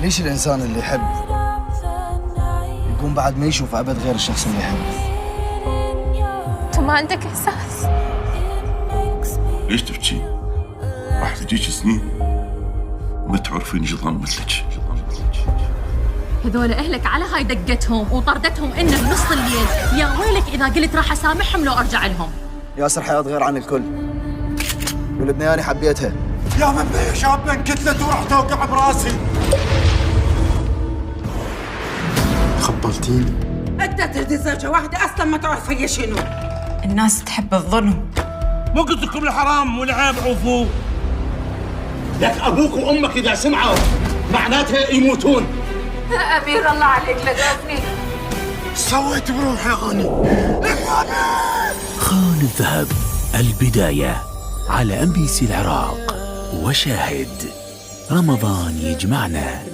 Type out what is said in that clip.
ليش الإنسان اللي يحب يكون بعد ما يشوف أبد غير الشخص اللي يحبه؟ أنت ما عندك إحساس؟ ليش تبكي؟ راح تجيك سنين ما تعرفين جضام مثلك. هذول أهلك على هاي دقتهم وطردتهم إنه بنص الليل. يا ويلك إذا قلت راح أسامحهم لو أرجع لهم. ياسر حياة غير عن الكل، والبنياني حبيتها. يا من بيه شاب انكتلت وراح توقع براسي. خبلتيني. انت ترضي زوجة واحدة اصلا ما تعرف هي شنو. الناس تحب الظلم. مو قلت لكم الحرام والعيب عوفوه. لك ابوك وامك اذا سمعوا معناتها يموتون. امير الله عليك لقيتني. سويت بروحي يا غني. خان الذهب البداية على MBC العراق وشاهد. رمضان يجمعنا.